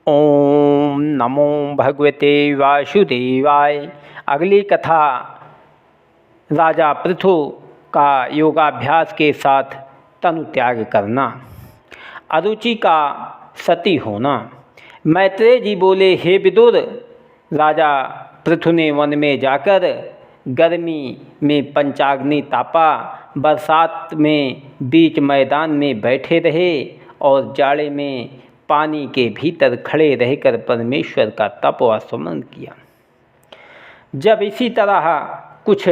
ओम नमो भगवते वासुदेवाय। अगली कथा राजा पृथु का योगाभ्यास के साथ तनु त्याग करना, अरुचि का सती होना। मैत्रेय जी बोले, हे विदुर, राजा पृथु ने वन में जाकर गर्मी में पंचाग्नि तापा, बरसात में बीच मैदान में बैठे रहे और जाड़े में पानी के भीतर खड़े रहकर परमेश्वर का तप व सुमन किया। जब इसी तरह कुछ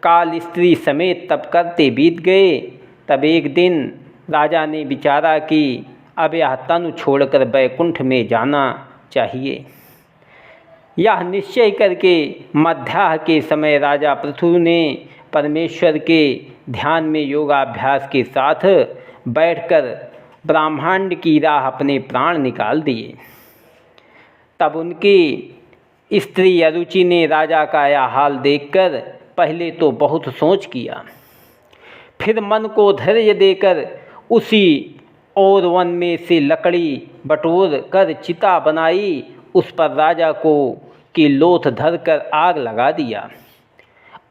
काल स्त्री समेत तप करते बीत गए, तब एक दिन राजा ने विचारा कि अब यह तनु छोड़कर वैकुंठ में जाना चाहिए। यह निश्चय करके मध्याह्न के समय राजा पृथु ने परमेश्वर के ध्यान में योगाभ्यास के साथ बैठकर ब्रह्मांड की राह अपने प्राण निकाल दिए। तब उनकी स्त्री अरुचि ने राजा का यह हाल देखकर पहले तो बहुत सोच किया, फिर मन को धैर्य देकर उसी और वन में से लकड़ी बटोर कर चिता बनाई, उस पर राजा को की लोथ धरकर आग लगा दिया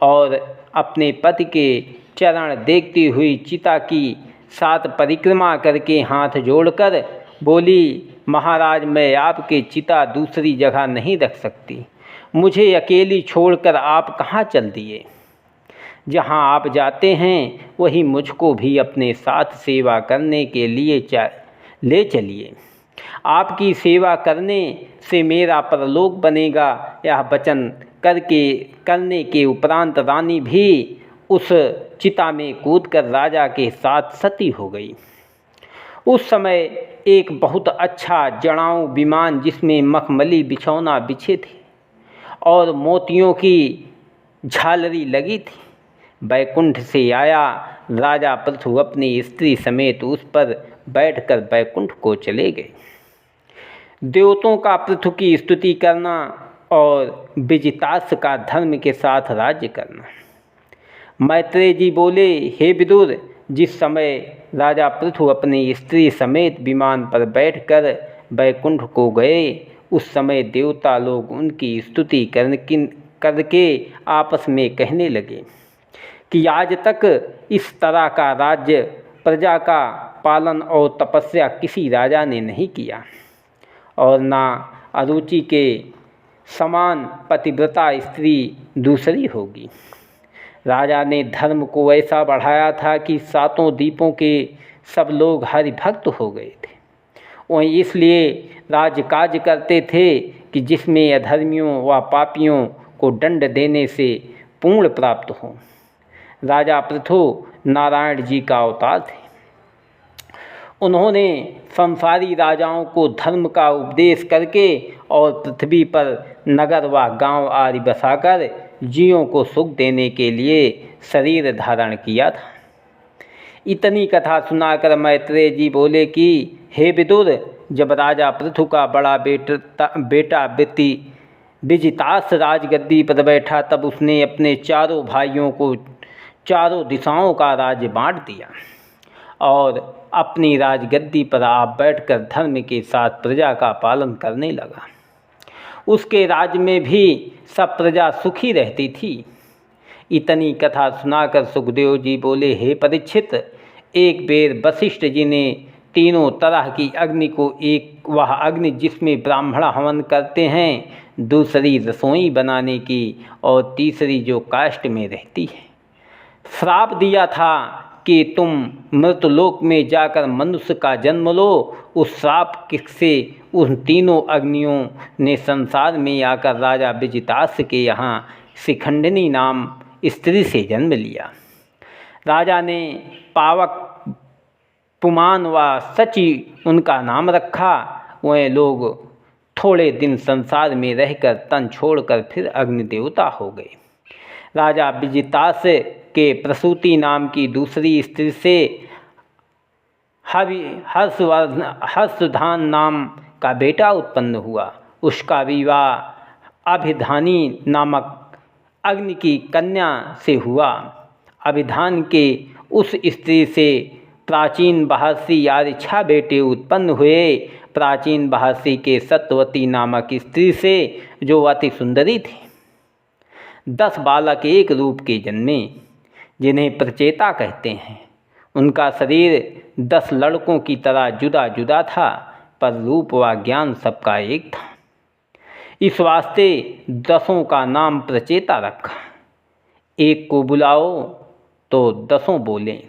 और अपने पति के चरण देखती हुई चिता की 7 परिक्रमा करके हाथ जोड़कर बोली, महाराज, मैं आपके चिता दूसरी जगह नहीं रख सकती। मुझे अकेली छोड़कर आप कहाँ चल दिए? जहाँ आप जाते हैं वहीं मुझको भी अपने साथ सेवा करने के लिए ले चलिए। आपकी सेवा करने से मेरा परलोक बनेगा। यह वचन करने के उपरांत रानी भी उस चिता में कूदकर राजा के साथ सती हो गई। उस समय एक बहुत अच्छा जड़ाऊ विमान, जिसमें मखमली बिछौना बिछे थे और मोतियों की झालरी लगी थी, वैकुंठ से आया। राजा पृथु अपनी स्त्री समेत उस पर बैठकर वैकुंठ को चले गए। देवताओं का पृथु की स्तुति करना और विजितास का धर्म के साथ राज्य करना। मैत्रेय जी बोले, हे विदुर, जिस समय राजा पृथु अपनी स्त्री समेत विमान पर बैठकर वैकुंठ को गए, उस समय देवता लोग उनकी स्तुति करके आपस में कहने लगे कि आज तक इस तरह का राज्य, प्रजा का पालन और तपस्या किसी राजा ने नहीं किया और ना अरुचि के समान पतिव्रता स्त्री दूसरी होगी। राजा ने धर्म को ऐसा बढ़ाया था कि 7 द्वीपों के सब लोग हरिभक्त हो गए थे। वहीं इसलिए राजकाज करते थे कि जिसमें अधर्मियों व पापियों को दंड देने से पूर्ण प्राप्त हो। राजा पृथु नारायण जी का अवतार थे। उन्होंने संसारी राजाओं को धर्म का उपदेश करके और पृथ्वी पर नगर व गांव आदि बसाकर जीवों को सुख देने के लिए शरीर धारण किया था। इतनी कथा सुनाकर मैत्रेय जी बोले कि हे विदुर, जब राजा पृथु का बड़ा बेटा विजितास राजगद्दी पर बैठा, तब उसने अपने चारों भाइयों को चारों दिशाओं का राज्य बांट दिया और अपनी राजगद्दी पर आप बैठकर धर्म के साथ प्रजा का पालन करने लगा। उसके राज्य में भी सब प्रजा सुखी रहती थी। इतनी कथा सुनाकर सुखदेव जी बोले, हे परीक्षित, एक बेर वशिष्ठ जी ने तीनों तरह की अग्नि को, एक वह अग्नि जिसमें ब्राह्मण हवन करते हैं, दूसरी रसोई बनाने की और तीसरी जो काष्ठ में रहती है, श्राप दिया था कि तुम मृतलोक में जाकर मनुष्य का जन्म लो। उस श्राप से उन तीनों अग्नियों ने संसार में आकर राजा विजितास के यहाँ शिखंडिनी नाम स्त्री से जन्म लिया। राजा ने पावक, पुमान व सची उनका नाम रखा। वह लोग थोड़े दिन संसार में रहकर तन छोड़कर फिर अग्निदेवता हो गए। राजा विजितास के प्रसूति नाम की दूसरी स्त्री से हर्षधान नाम का बेटा उत्पन्न हुआ। उसका विवाह अभिधानी नामक अग्नि की कन्या से हुआ। अभिधान के उस स्त्री से प्राचीन, बहर्षि आदि 6 बेटे उत्पन्न हुए, प्राचीन भाषी के सत्यवती नामक स्त्री से, जो अति सुंदरी थी। 10 बालक एक रूप के जन्मे, जिन्हें प्रचेता कहते हैं। उनका शरीर 10 लड़कों की तरह जुदा जुदा था, पर रूप व ज्ञान सबका एक था। इस वास्ते 10 का नाम प्रचेता रखा। एक को बुलाओ तो 10 बोलें,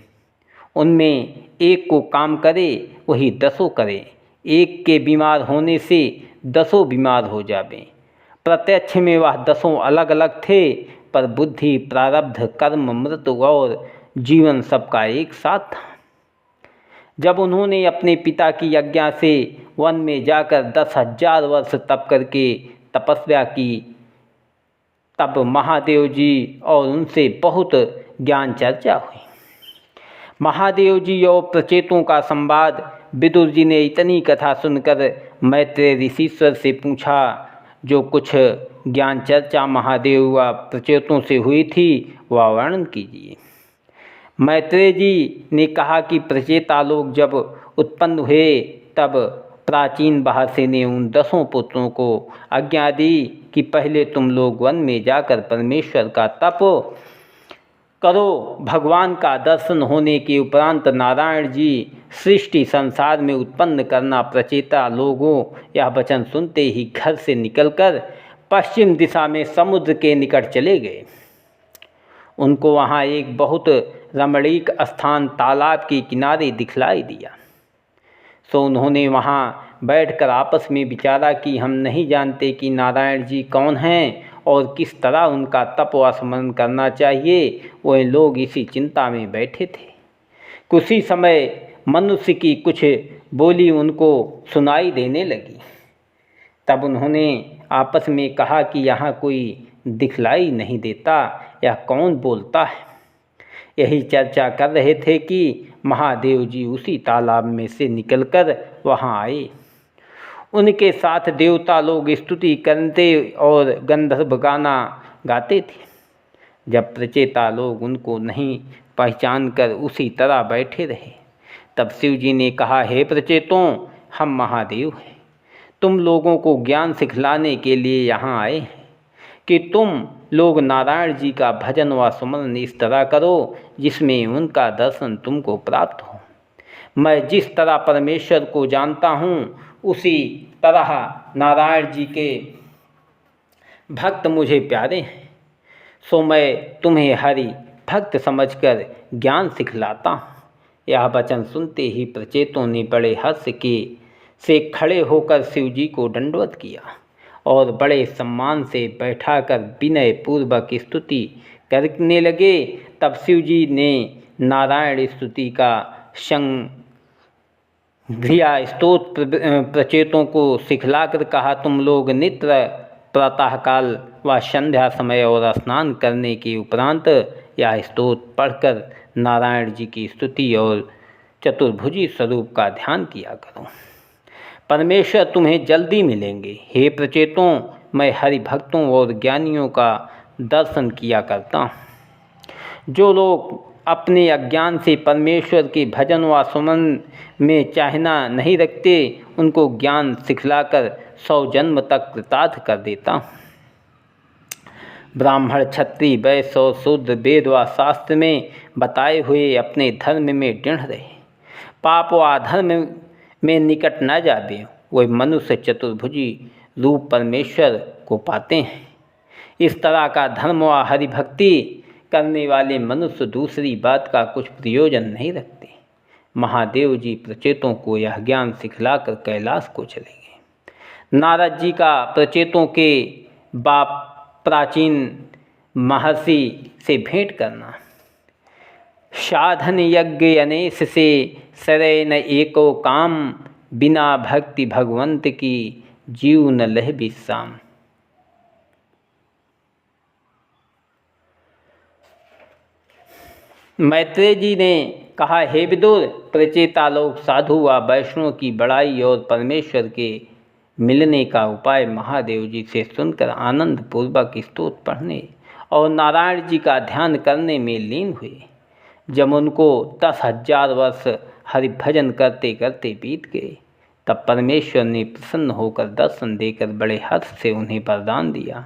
उनमें एक को काम करे वही 10 करे। एक के बीमार होने से 10 बीमार हो जावे। प्रत्यक्ष में वह 10 अलग अलग थे, पर बुद्धि, प्रारब्ध, कर्म, मृत्यु और जीवन सबका एक साथ था। जब उन्होंने अपने पिता की आज्ञा से वन में जाकर 10,000 वर्ष तप करके तपस्या की, तब महादेव जी और उनसे बहुत ज्ञान चर्चा हुई। महादेव जी और प्रचेतों का संवाद विदुर जी ने इतनी कथा सुनकर मैत्रेय ऋषीश्वर से पूछा। जो कुछ ज्ञान चर्चा महादेव व प्रचेतों से हुई थी वह वर्णन कीजिए। मैत्रेय जी ने कहा कि प्रचेता लोग जब उत्पन्न हुए तब प्राचीन भाषी ने उन 10 पुत्रों को आज्ञा दी कि पहले तुम लोग वन में जाकर परमेश्वर का तप करो। भगवान का दर्शन होने के उपरांत नारायण जी सृष्टि संसार में उत्पन्न करना। प्रचेता लोगों यह वचन सुनते ही घर से निकलकर पश्चिम दिशा में समुद्र के निकट चले गए। उनको वहाँ एक बहुत रमणीक स्थान तालाब के किनारे दिखलाई दिया। सो उन्होंने वहाँ बैठकर आपस में विचारा कि हम नहीं जानते कि नारायण जी कौन हैं और किस तरह उनका तप व स्मरण करना चाहिए। वह लोग इसी चिंता में बैठे थे। कुछ ही समय मनुष्य की कुछ बोली उनको सुनाई देने लगी। तब उन्होंने आपस में कहा कि यहाँ कोई दिखलाई नहीं देता, यह कौन बोलता है। यही चर्चा कर रहे थे कि महादेव जी उसी तालाब में से निकलकर वहाँ आए। उनके साथ देवता लोग स्तुति करते और गंधर्व गाना गाते थे। जब प्रचेता लोग उनको नहीं पहचान कर उसी तरह बैठे रहे, तब शिव जी ने कहा, हे प्रचेतों, हम महादेव हैं। तुम लोगों को ज्ञान सिखलाने के लिए यहाँ आए हैं कि तुम लोग नारायण जी का भजन व सुमरन इस तरह करो जिसमें उनका दर्शन तुमको प्राप्त हो। मैं जिस तरह परमेश्वर को जानता हूँ उसी तरह नारायण जी के भक्त मुझे प्यारे हैं। सो मैं तुम्हें हरि भक्त समझकर ज्ञान सिखलाता हूँ। यह वचन सुनते ही प्रचेतों ने बड़े हर्ष से खड़े होकर शिव जी को दंडवत किया और बड़े सम्मान से बैठाकर विनय पूर्वक स्तुति करने लगे। तब शिव जी ने नारायण स्तुति का संध्या स्तोत्र प्रचेतों को सिखलाकर कहा, तुम लोग नित्य प्रातःकाल व संध्या समय और स्नान करने के उपरांत यह स्तोत्र पढ़कर नारायण जी की स्तुति और चतुर्भुजी स्वरूप का ध्यान किया करो। परमेश्वर तुम्हें जल्दी मिलेंगे। हे प्रचेतों, मैं हरि भक्तों और ज्ञानियों का दर्शन किया करता हूँ। जो लोग अपने अज्ञान से परमेश्वर के भजन व सुमन में चाहना नहीं रखते, उनको ज्ञान सिखलाकर 100 जन्म तक कृतार्थ कर देता हूँ। ब्राह्मण, क्षत्रिय, वैश्य और शूद्र वेद व शास्त्र में बताए हुए अपने धर्म में दृढ़ रहे, पाप व अधर्म में निकट न जावे, वह मनुष्य चतुर्भुजी रूप परमेश्वर को पाते हैं। इस तरह का धर्म व हरिभक्ति करने वाले मनुष्य दूसरी बात का कुछ प्रयोजन नहीं रखते। महादेव जी प्रचेतों को यह ज्ञान सिखलाकर कैलाश को चले गए। नारद जी का प्रचेतों के बाप प्राचीन महर्षि से भेंट करना। साधन यज्ञ अनेस से सरे न एको काम, बिना भक्ति भगवंत की जीव न लह विश्राम। मैत्रेय जी ने कहा, हे विदुर, प्रचेता लोग साधु व वैष्णव की बड़ाई और परमेश्वर के मिलने का उपाय महादेव जी से सुनकर आनंद पूर्वक स्तोत्र पढ़ने और नारायण जी का ध्यान करने में लीन हुए। जब उनको 10,000 वर्ष हरिभजन करते करते बीत गए, तब परमेश्वर ने प्रसन्न होकर दर्शन देकर बड़े हर्ष से उन्हें वरदान दिया।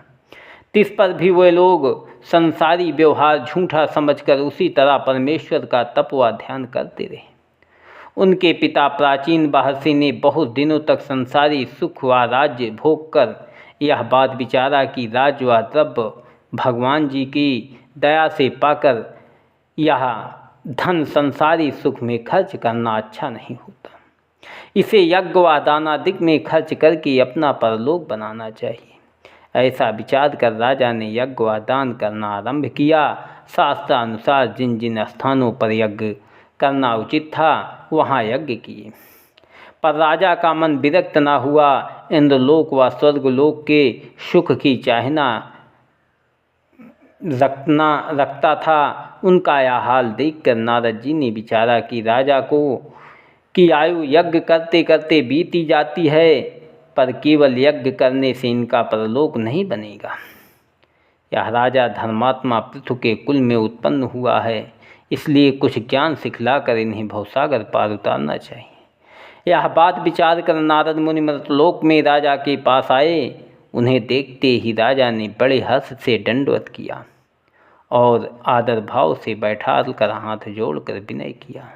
तिस पर भी वे लोग संसारी व्यवहार झूठा समझकर उसी तरह परमेश्वर का तप व ध्यान करते रहे। उनके पिता प्राचीन महर्षि ने बहुत दिनों तक संसारी सुख व राज्य भोग कर यह बात विचारा कि राज व द्रव्य भगवान जी की दया से पाकर यह धन संसारी सुख में खर्च करना अच्छा नहीं होता। इसे यज्ञ व दानादिक में खर्च करके अपना परलोक बनाना चाहिए। ऐसा विचार कर राजा ने यज्ञ व दान करना आरंभ किया। शास्त्रानुसार जिन जिन स्थानों पर यज्ञ करना उचित था वहाँ यज्ञ किए, पर राजा का मन विरक्त न हुआ। इंद्रलोक व स्वर्गलोक के सुख की चाहना रखता था। उनका यह हाल देखकर नारद जी ने विचारा कि राजा की आयु यज्ञ करते करते बीती जाती है, पर केवल यज्ञ करने से इनका परलोक नहीं बनेगा। यह राजा धर्मात्मा पृथु के कुल में उत्पन्न हुआ है, इसलिए कुछ ज्ञान सिखलाकर इन्हें भवसागर पार उतारना चाहिए। यह बात विचार कर नारद मुनि मर्तलोक में राजा के पास आए। उन्हें देखते ही राजा ने बड़े हर्ष से दंडवत किया और आदर भाव से बैठा कर हाथ जोड़कर विनय किया।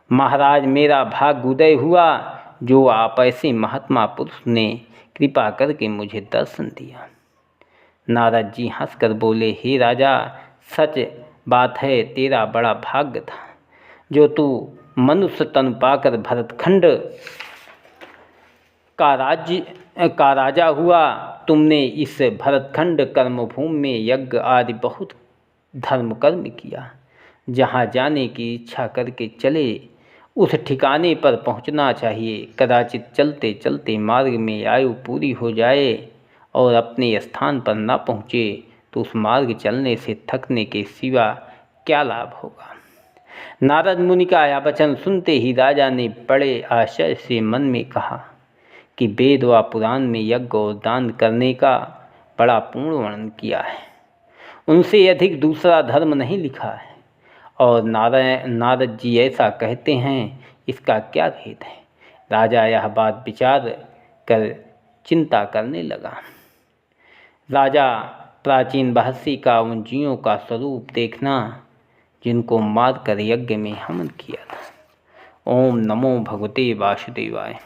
महाराज, मेरा भाग्य उदय हुआ जो आप ऐसे महात्मा पुरुष ने कृपा करके मुझे दर्शन दिया। नारद जी हंसकर बोले, हे राजा, सच बात है, तेरा बड़ा भाग्य था जो तू मनुष्य तन पाकर भरतखंड का राजा हुआ। तुमने इस भरतखंड कर्मभूमि में यज्ञ आदि बहुत धर्म कर्म किया। जहाँ जाने की इच्छा करके चले उस ठिकाने पर पहुँचना चाहिए। कदाचित चलते चलते मार्ग में आयु पूरी हो जाए और अपने स्थान पर न पहुँचे तो उस मार्ग चलने से थकने के सिवा क्या लाभ होगा। नारद मुनि का यह वचन सुनते ही राजा ने बड़े आश्चर्य से मन में कहा कि वेद व पुराण में यज्ञ और दान करने का बड़ा पूर्ण वर्णन किया है, उनसे अधिक दूसरा धर्म नहीं लिखा है, और नारद जी ऐसा कहते हैं, इसका क्या भेद है। राजा यह बात विचार कर चिंता करने लगा। राजा प्राचीन महर्षि का उन जीवों का स्वरूप देखना जिनको मार कर यज्ञ में हवन किया था। ओम नमो भगवते वासुदेवाय।